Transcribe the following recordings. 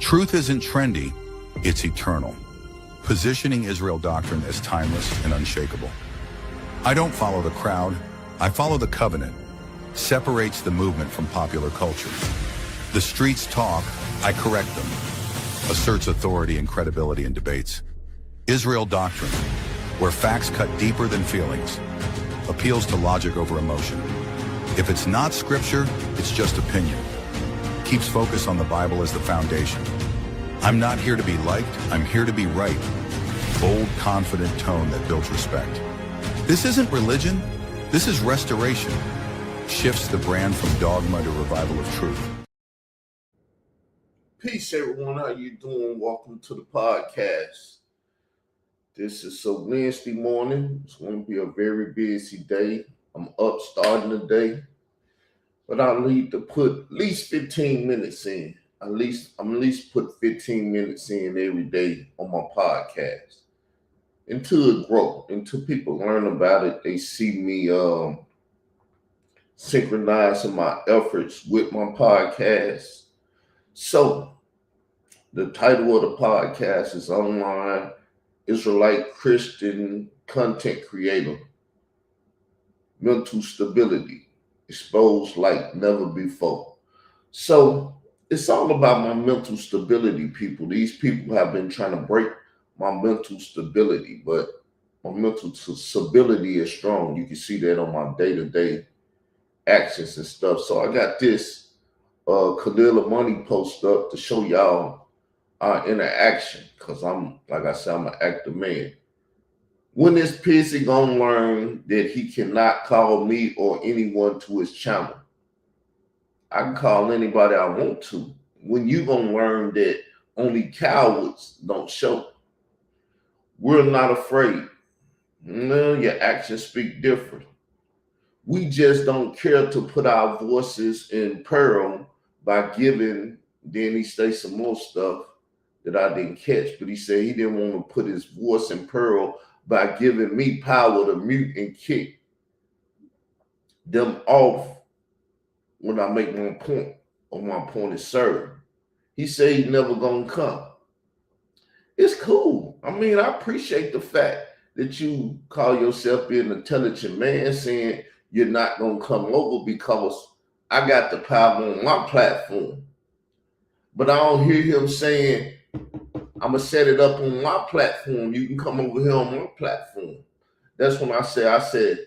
Truth isn't trendy, it's eternal, positioning Israel doctrine as timeless and unshakable. I don't follow the crowd, I follow the covenant. Separates the movement from popular culture. The streets talk, I correct them. Asserts authority and credibility in debates. Israel doctrine, where facts cut deeper than feelings. Appeals to logic over emotion. If it's not scripture, it's just opinion. Keeps focus on the Bible as the foundation. I'm not here to be liked, I'm here to be right. Bold, confident tone that builds respect. This isn't religion, this is restoration. Shifts the brand from dogma to revival of truth. Peace, everyone. How you doing? Welcome to the podcast. This is a Wednesday morning. It's going to be a very busy day. I'm up starting the day, but I need to put at least 15 minutes in. I'm at least put 15 minutes in every day on my podcast until it grows, until people learn about it. They see me synchronizing my efforts with my podcast. So the title of the podcast is Online Israelite Christian Content Creator. Mental Stability Exposed Like Never Before. So it's all about my mental stability, people. These people have been trying to break my mental stability, but my mental stability is strong. You can see that on my day-to-day actions and stuff. So I got this Khalil Money post up to show y'all our interaction, because like I said, I'm an active man. When is Pizzy gonna learn that he cannot call me or anyone to his channel? I can call anybody I want to. When you gonna learn that only cowards don't show? We're not afraid. No, your actions speak different. We just don't care to put our voices in peril by giving. Then he states some more stuff that I didn't catch, but he said he didn't want to put his voice in peril by giving me power to mute and kick them off when I make my point or my point is served. He said he's never gonna come. It's cool. I mean, I appreciate the fact that you call yourself being an intelligent man, saying you're not gonna come over because I got the power on my platform. But I don't hear him saying, I'm gonna set it up on my platform. You can come over here on my platform. That's when I said,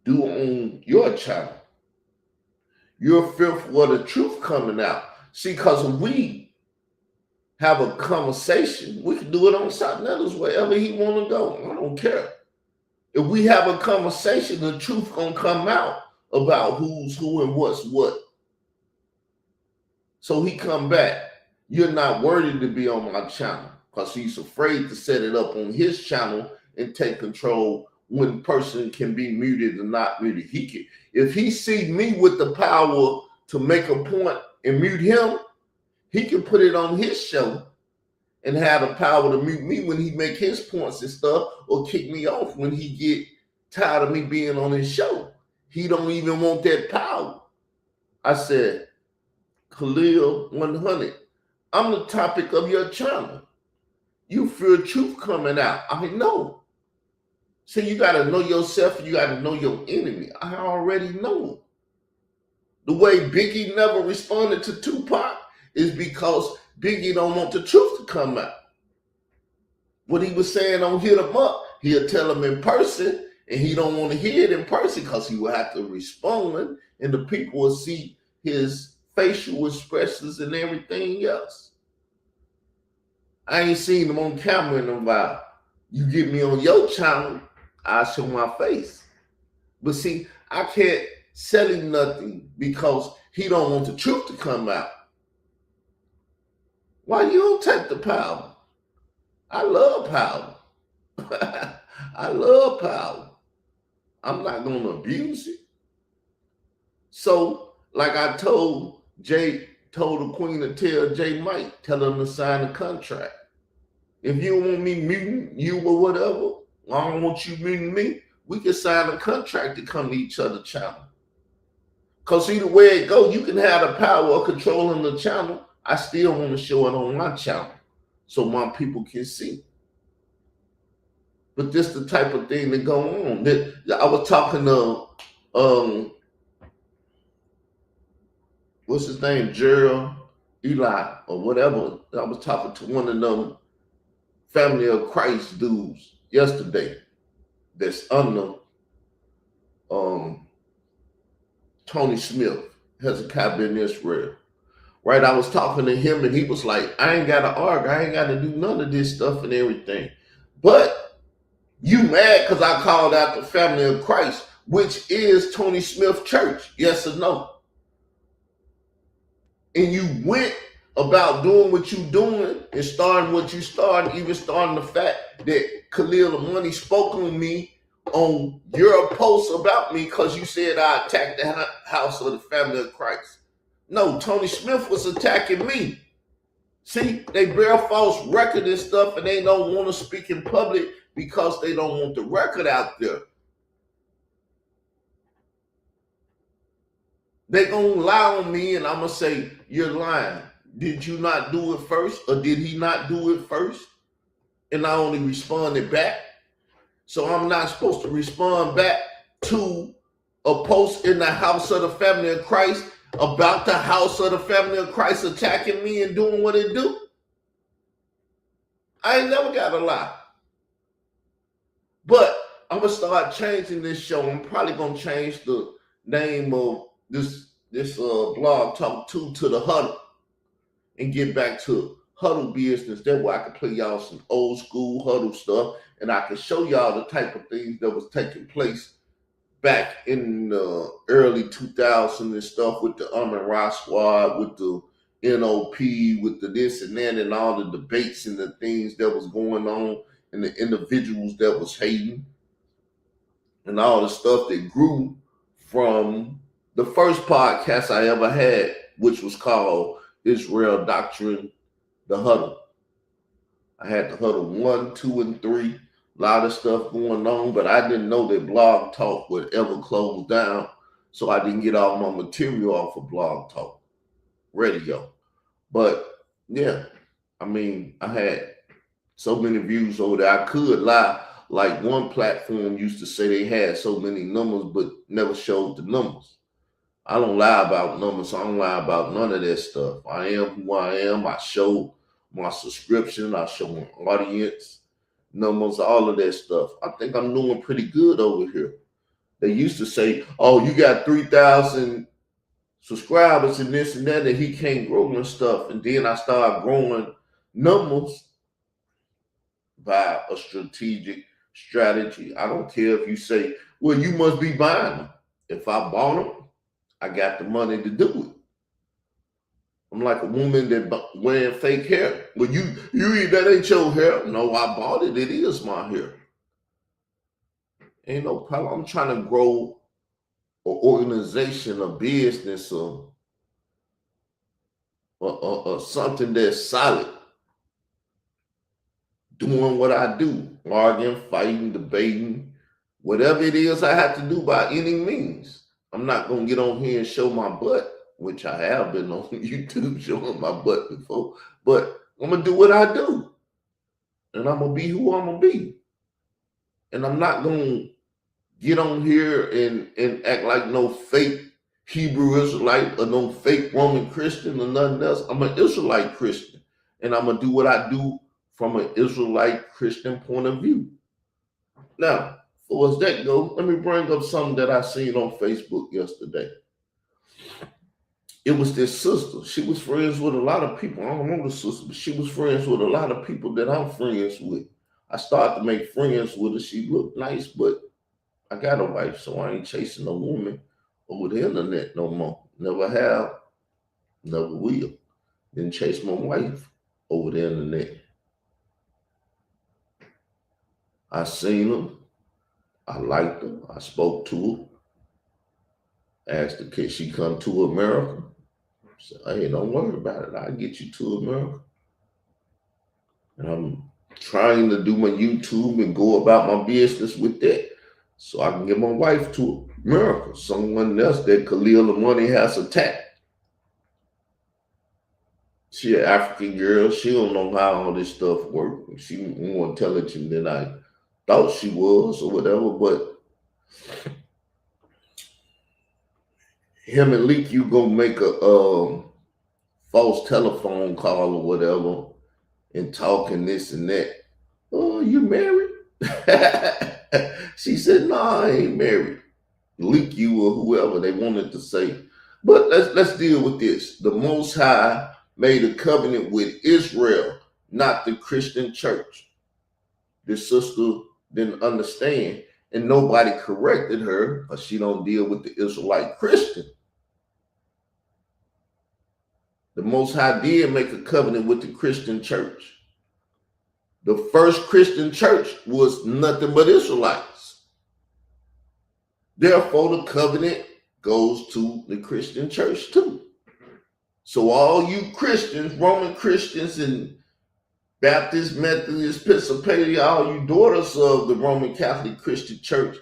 do on your channel. You're fearful of the truth coming out. See, because if we have a conversation, we can do it on something else, wherever he want to go. I don't care. If we have a conversation, the truth gonna come out about who's who and what's what. So he come back. You're not worthy to be on my channel, because he's afraid to set it up on his channel and take control when person can be muted or not muted. He can, if he see me with the power to make a point and mute him, he can put it on his show and have the power to mute me when he make his points and stuff, or kick me off when he get tired of me being on his show. He don't even want that power. I said, Khalil 100, I'm the topic of your channel. You fear truth coming out. I know. So you got to know yourself. You got to know your enemy. I already know. The way Biggie never responded to Tupac is because Biggie don't want the truth to come out. What he was saying on Hit 'Em Up, he'll tell him in person, and he don't want to hear it in person because he will have to respond, and the people will see his facial expressions and everything else. I ain't seen him on camera in a while. You get me on your channel, I'll show my face. But see, I can't sell him nothing because he don't want the truth to come out. Why you don't take the power? I love power. I love power. I'm not going to abuse it. So, like I told the queen to tell Jay Mike, tell him to sign a contract. If you don't want me muting you or whatever, I don't want you muting me, we can sign a contract to come to each other's channel. Because either way it go, you can have the power of controlling the channel. I still want to show it on my channel so my people can see. But this the type of thing that go on. That I was talking to what's his name, Gerald Eli or whatever. I was talking to one of them Family of Christ dudes yesterday that's under Tony Smith, Hezekiah Ben Israel. Right, I was talking to him and he was like, I ain't got to argue. I ain't got to do none of this stuff and everything. But you mad because I called out the Family of Christ, which is Tony Smith Church, yes or no? And you went about doing what you doing and starting what you starting, even starting the fact that Khalil Money spoke on me on your post about me because you said I attacked the house of the Family of Christ. No, Tony Smith was attacking me. See, they bear false record and stuff and they don't want to speak in public because they don't want the record out there. They gonna lie on me and I'm gonna say, you're lying. Did you not do it first or did he not do it first? And I only responded back. So I'm not supposed to respond back to a post in the house of the Family of Christ about the house of the Family of Christ attacking me and doing what it do? I ain't never got to lie. But I'm going to start changing this show. I'm probably going to change the name of this blog talk to the huddle and get back to huddle business. That way I can play y'all some old school huddle stuff and I can show y'all the type of things that was taking place back in the early 2000s and stuff with the Ra Squad, with the NOP, with the this and that and all the debates and the things that was going on and the individuals that was hating and all the stuff that grew from the first podcast I ever had, which was called Israel Doctrine, The Huddle. I had the Huddle 1, 2, and 3. A lot of stuff going on, but I didn't know that Blog Talk would ever close down, so I didn't get all my material off of Blog Talk Radio. But yeah, I mean, I had so many views over there. I could lie, like one platform used to say they had so many numbers, but never showed the numbers. I don't lie about numbers. I don't lie about none of that stuff. I am who I am. I show my subscription. I show my audience numbers, all of that stuff. I think I'm doing pretty good over here. They used to say, oh, you got 3,000 subscribers and this and that, and he can't grow and stuff. And then I started growing numbers by a strategic strategy. I don't care if you say, well, you must be buying them. If I bought them, I got the money to do it. I'm like a woman that wearing fake hair. Well, you that ain't your hair. No, I bought it. It is my hair. Ain't no problem. I'm trying to grow an organization, a business, or something that's solid. Doing what I do, arguing, fighting, debating, whatever it is I have to do by any means. I'm not gonna get on here and show my butt, which I have been on YouTube showing my butt before, but I'm going to do what I do. And I'm going to be who I'm going to be. And I'm not going to get on here and act like no fake Hebrew Israelite or no fake Roman Christian or nothing else. I'm an Israelite Christian. And I'm going to do what I do from an Israelite Christian point of view. Now, for as that goes, let me bring up something that I seen on Facebook yesterday. It was this sister. She was friends with a lot of people. I don't know the sister, but she was friends with a lot of people that I'm friends with. I started to make friends with her. She looked nice, but I got a wife, so I ain't chasing a woman over the internet no more. Never have, never will. Didn't chase my wife over the internet. I seen her. I liked her. I spoke to her. Asked her, can she come to America? So, hey, don't worry about it. I'll get you to America. And I'm trying to do my YouTube and go about my business with that. so I can get my wife to America, someone else that Khalil the money has attacked. She an African girl. She don't know how all this stuff works. She more intelligent than I thought she was or whatever, but him and Leak, you go make a false telephone call or whatever and talk and this and that. Oh, you married? She said, no, I ain't married. Leak you or whoever they wanted to say. But let's deal with this. The Most High made a covenant with Israel, not the Christian church. This sister didn't understand, and nobody corrected her, but she don't deal with the Israelite Christian. The Most High did make a covenant with the Christian church. The first Christian church was nothing but Israelites. Therefore, the covenant goes to the Christian church too. So all you Christians, Roman Christians and Baptist, Methodist, Episcopalian, all you daughters of the Roman Catholic Christian Church,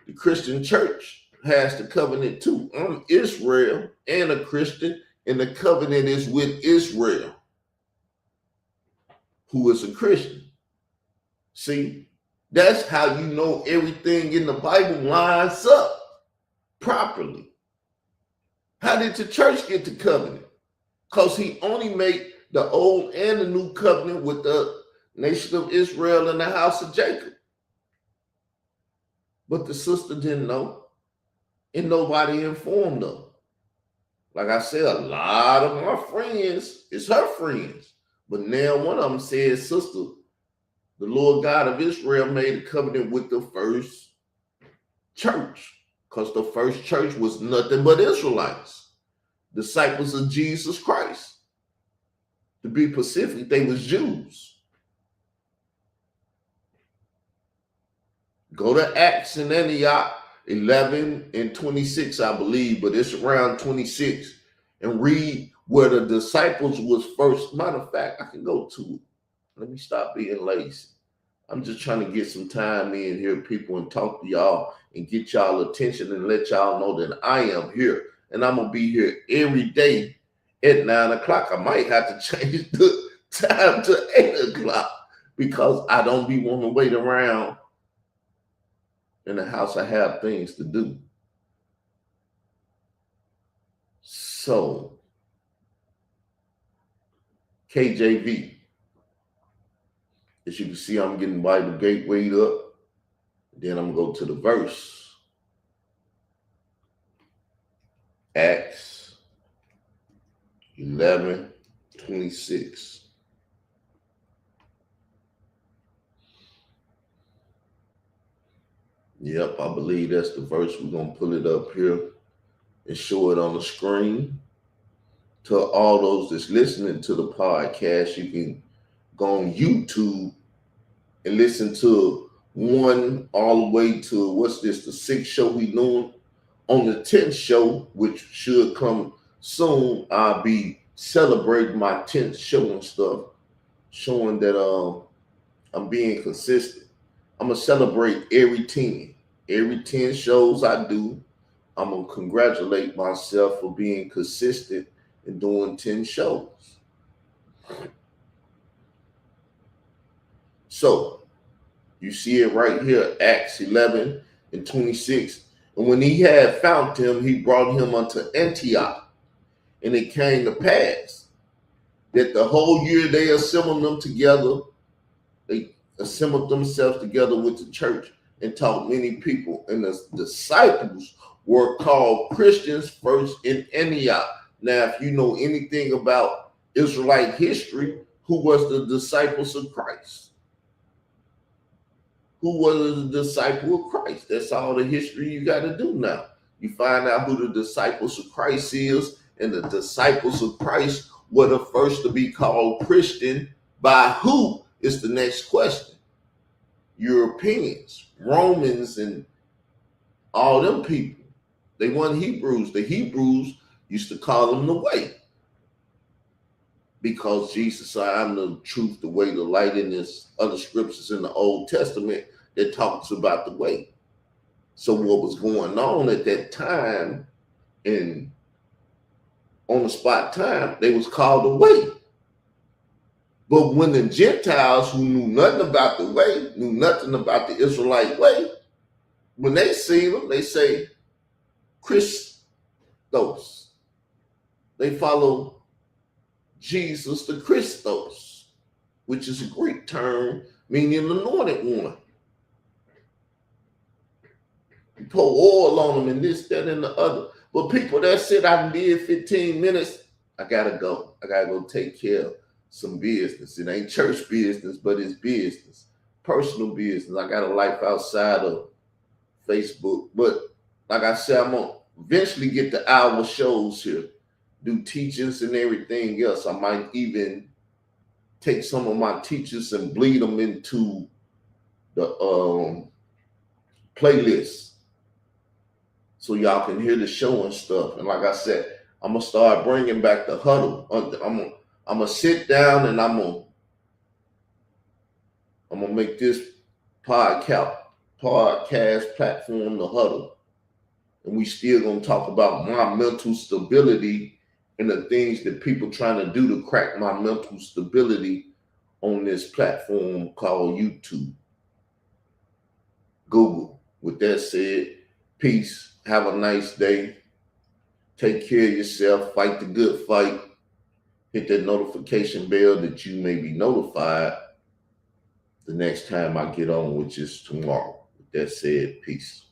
the Christian church has the covenant too. I'm Israel and a Christian, and the covenant is with Israel, who is a Christian. See, that's how you know everything in the Bible lines up properly. How did the church get the covenant? Because he only made the old and the new covenant with the nation of Israel and the house of Jacob. But the sister didn't know, and nobody informed her. Like I said, a lot of my friends is her friends. But now one of them says, sister, the Lord God of Israel made a covenant with the first church, because the first church was nothing but Israelites, disciples of Jesus Christ. To be specific, they was Jews. Go to Acts and Antioch 11 and 26, I believe, but it's around 26, and read where the disciples was first. Matter of fact, I can go to it. Let me stop being lazy. I'm just trying to get some time in here, people, and talk to y'all and get y'all attention and let y'all know that I am here. And I'm going to be here every day at 9 o'clock. I might have to change the time to 8 o'clock because I don't be wanting to wait around in the house. I have things to do. So, KJV. As you can see, I'm getting Bible Gateway'd up. Then I'm going to go to the verse. Acts 11:26. Yep, I believe that's the verse. We're going to pull it up here and show it on the screen. To all those that's listening to the podcast, you can go on YouTube and listen to one all the way to, what's this, the 6th show we doing. On the 10th show, which should come soon, I'll be celebrating my 10th show and stuff, showing that I'm being consistent. I'm going to celebrate every 10. Every 10 shows I do, I'm going to congratulate myself for being consistent and doing 10 shows. So, you see it right here, Acts 11:26. And when he had found him, he brought him unto Antioch. And it came to pass that the whole year they assembled them together. They assembled themselves together with the church and taught many people. And the disciples were called Christians first in Antioch. Now, if you know anything about Israelite history, who was the disciples of Christ? Who was the disciple of Christ? That's all the history you got to do now. You find out who the disciples of Christ is, and the disciples of Christ were the first to be called Christian. By who is the next question? Europeans, Romans, and all them people. They weren't Hebrews. The Hebrews used to call them the way. Because Jesus said, I'm the truth, the way, the light, in this other scriptures in the Old Testament that talks about the way. So what was going on at that time, and on the spot time, they was called away. But when the Gentiles who knew nothing about the way, knew nothing about the Israelite way, when they see them, they say, Christos. They follow Jesus the Christos, which is a Greek term meaning anointed one. You pour oil on them and this, that, and the other. But people that said I did 15 minutes, I gotta go. I gotta go take care of some business. It ain't church business, but it's business. Personal business. I got a life outside of Facebook. But like I said, I'm gonna eventually get the hour shows here, do teachings and everything else. I might even take some of my teachers and bleed them into the playlist, so y'all can hear the show and stuff. And like I said, I'm gonna start bringing back the huddle. I'm gonna sit down and I'm gonna make this podcast platform the huddle. And we still gonna talk about my mental stability and the things that people trying to do to crack my mental stability on this platform called YouTube. Google. With that said, peace. Have a nice day. Take care of yourself. Fight the good fight. Hit that notification bell that you may be notified the next time I get on, which is tomorrow. With that said, peace.